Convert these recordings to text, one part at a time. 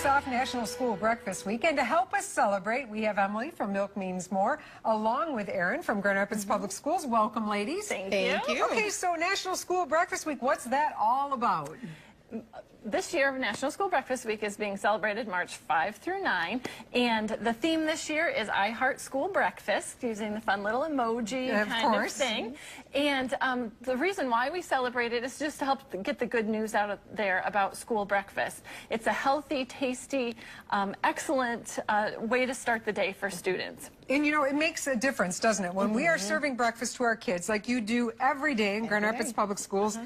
kicks off National School Breakfast Week, and to help us celebrate, we have Emily from Milk Means More, along with Erin from Grand Rapids Public Schools. Welcome, ladies. Thank you. Okay, so National School Breakfast Week, what's that all about? This year, National School Breakfast Week is being celebrated March 5 through 9, and the theme this year is I Heart School Breakfast, using the fun little emoji kind of thing. And the reason why we celebrate it is just to help get the good news out there about school breakfast. It's a healthy, tasty, excellent way to start the day for students. And you know, it makes a difference, doesn't it? When we are serving breakfast to our kids, like you do every day in Grand Rapids Public Schools,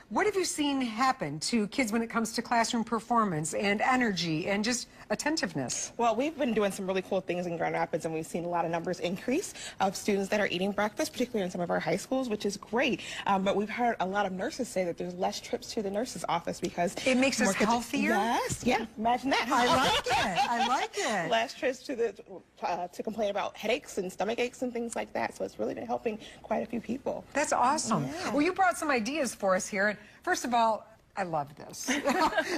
what have you seen happen to kids when it comes to classroom performance and energy and just attentiveness? Well, we've been doing some really cool things in Grand Rapids, and we've seen a lot of numbers increase of students that are eating breakfast, particularly in some of our high schools, which is great. But we've heard a lot of nurses say that there's less trips to the nurse's office because it makes us healthier. Yes, yeah. Imagine that. I like it. I like it. Less trips to complain about headaches and stomach aches and things like that. So it's really been helping quite a few people. That's awesome. Yeah. Well, you brought some ideas for us here. First of all, I love this.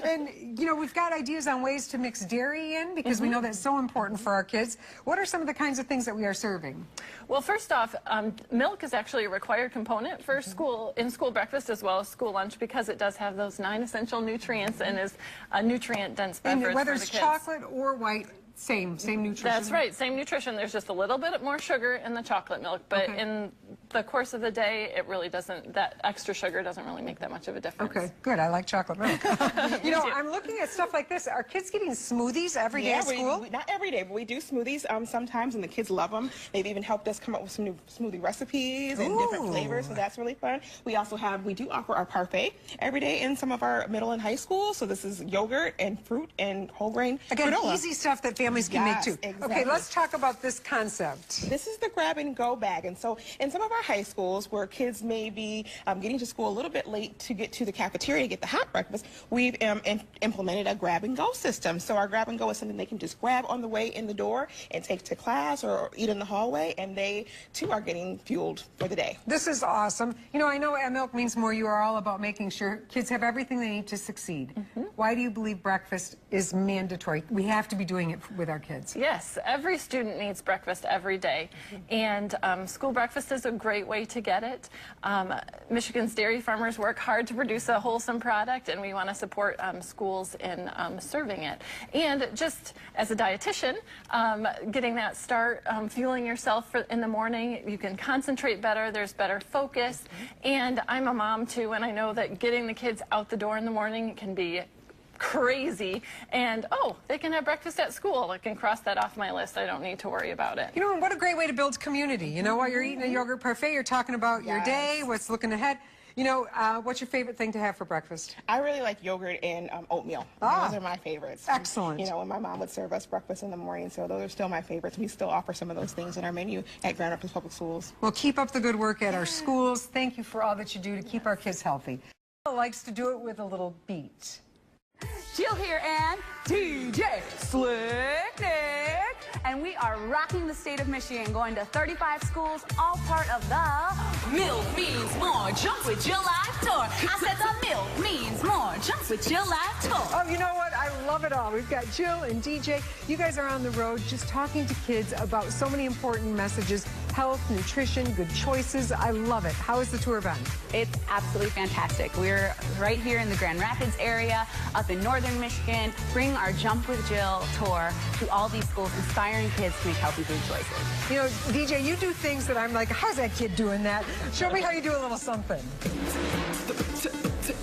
And, you know, we've got ideas on ways to mix dairy in because we know that's so important for our kids. What are some of the kinds of things that we are serving? Well, first off, milk is actually a required component for school breakfast as well as school lunch because it does have those 9 essential nutrients and is a nutrient-dense beverage And whether for the it's kids. chocolate or white, same nutrition. That's right, same nutrition. There's just a little bit more sugar in the chocolate milk, but in the course of the day, it really doesn't, that extra sugar doesn't really make that much of a difference. Okay, good. I like chocolate milk. You know, I'm looking at stuff like this. Are kids getting smoothies every day at school? Not every day, but we do smoothies sometimes, and the kids love them. They've even helped us come up with some new smoothie recipes and different flavors, so that's really fun. We do offer our parfait every day in some of our middle and high schools. So this is yogurt and fruit and whole grain Again, granola. easy stuff that families can make too. Exactly. Okay, let's talk about this concept. This is the grab and go bag, and so in some of our high schools where kids may be getting to school a little bit late to get to the cafeteria to get the hot breakfast, we've implemented a grab and go system. So our grab and go is something they can just grab on the way in the door and take to class or eat in the hallway, and they too are getting fueled for the day. This is awesome. You know, I know at Milk Means More you are all about making sure kids have everything they need to succeed. Why do you believe breakfast is mandatory? We have to be doing it with our kids. Yes, every student needs breakfast every day, and school breakfast is a great way to get it. Michigan's dairy farmers work hard to produce a wholesome product, and we want to support schools in serving it. And just as a dietitian, getting that start, fueling yourself in the morning, you can concentrate better, there's better focus, and I'm a mom too, and I know that getting the kids out the door in the morning can be crazy, and they can have breakfast at school. I can cross that off my list. I don't need to worry about it. You know, and what a great way to build community. You know, while you're eating a yogurt parfait, you're talking about your day, what's looking ahead. You know, what's your favorite thing to have for breakfast? I really like yogurt and oatmeal. Those are my favorites. Excellent. You know, when my mom would serve us breakfast in the morning, so those are still my favorites. We still offer some of those things in our menu at Grand Rapids Public Schools. Well, keep up the good work at our schools. Thank you for all that you do to keep our kids healthy. Likes to do it with a little beat. Jill here and DJ Slick Nick, and we are rocking the state of Michigan, going to 35 schools, all part of the Milk Means More Jump with Jill Live Tour. I said the Milk Means More Jump with Jill Live Tour. Oh, you know what? I love it all. We've got Jill and DJ. You guys are on the road just talking to kids about so many important messages: health, nutrition, good choices. I love it. How has the tour been? It's absolutely fantastic. We're right here in the Grand Rapids area, up in northern Michigan, bringing our Jump with Jill tour to all these schools, inspiring kids to make healthy food choices. You know, DJ, you do things that I'm like, how's that kid doing that? Show me how you do a little something.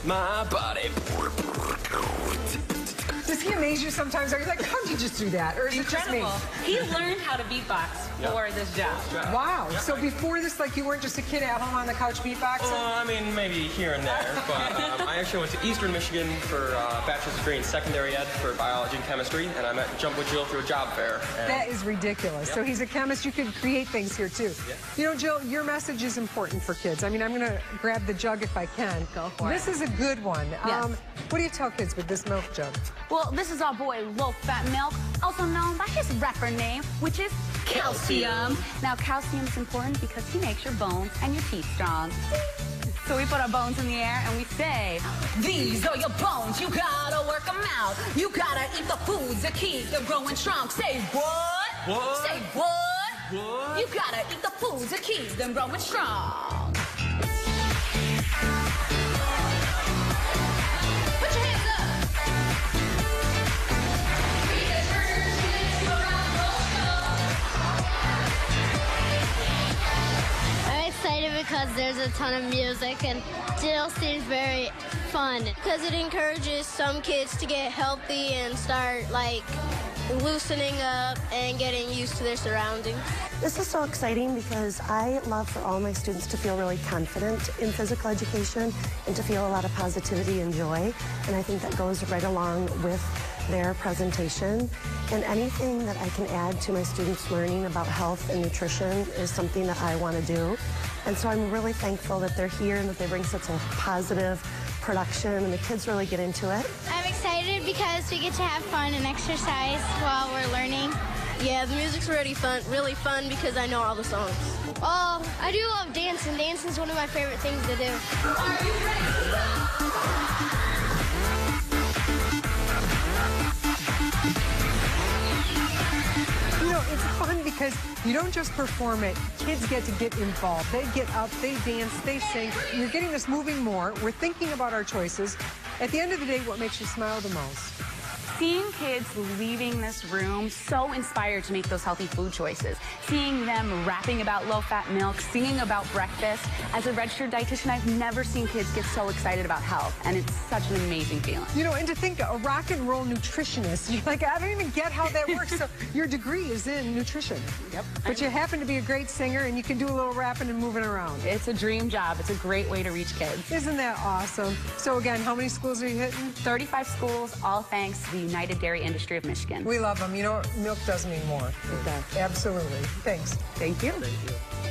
My body. Does he amaze you sometimes? Are you like, how did you just do that? Or is it just me? He learned how to beatbox for this job. Wow. So before this, like, you weren't just a kid at home on the couch beatboxing? I mean, maybe here and there, but I actually went to Eastern Michigan for a bachelor's degree in secondary ed for biology and chemistry, and I met Jump with Jill through a job fair. That is ridiculous. So he's a chemist. You could create things here, too. You know, Jill, your message is important for kids. I mean, I'm going to grab the jug if I can. Go for it. This is a good one. Yes. What do you tell kids with this milk jug? Well, this is our boy Low Fat Milk, also known by his rapper name, which is calcium. Now, calcium is important because he makes your bones and your teeth strong. So we put our bones in the air and we say, these are your bones, you gotta work them out. You gotta eat the foods that keep them growing strong. Say what? What? Say what? What? You gotta eat the foods that keep them growing strong. Put your hands up. I'm excited because there's a ton of music and Jill seems very fun because it encourages some kids to get healthy and start like loosening up and getting used to their surroundings. This is so exciting because I love for all my students to feel really confident in physical education and to feel a lot of positivity and joy. And I think that goes right along with their presentation. And anything that I can add to my students' learning about health and nutrition is something that I want to do. And so I'm really thankful that they're here and that they bring such a positive production and the kids really get into it. I'm excited because we get to have fun and exercise while we're learning. Yeah, the music's really fun because I know all the songs. Oh, I do love dancing. Dancing's one of my favorite things to do. Are you ready? You know, it's fun because you don't just perform it. Kids get to get involved. They get up, they dance, they sing. You're getting us moving more. We're thinking about our choices. At the end of the day, what makes you smile the most? Seeing kids leaving this room so inspired to make those healthy food choices, seeing them rapping about low-fat milk, singing about breakfast. As a registered dietitian, I've never seen kids get so excited about health, and it's such an amazing feeling. You know, and to think a rock and roll nutritionist, you're like, I don't even get how that works. So your degree is in nutrition. Yep. But you happen to be a great singer and you can do a little rapping and moving around. It's a dream job. It's a great way to reach kids. Isn't that awesome? So again, how many schools are you hitting? 35 schools, all thanks to the United Dairy Industry of Michigan. We love them. You know, milk does mean more. It does. Absolutely. Thanks. Thank you. Thank you.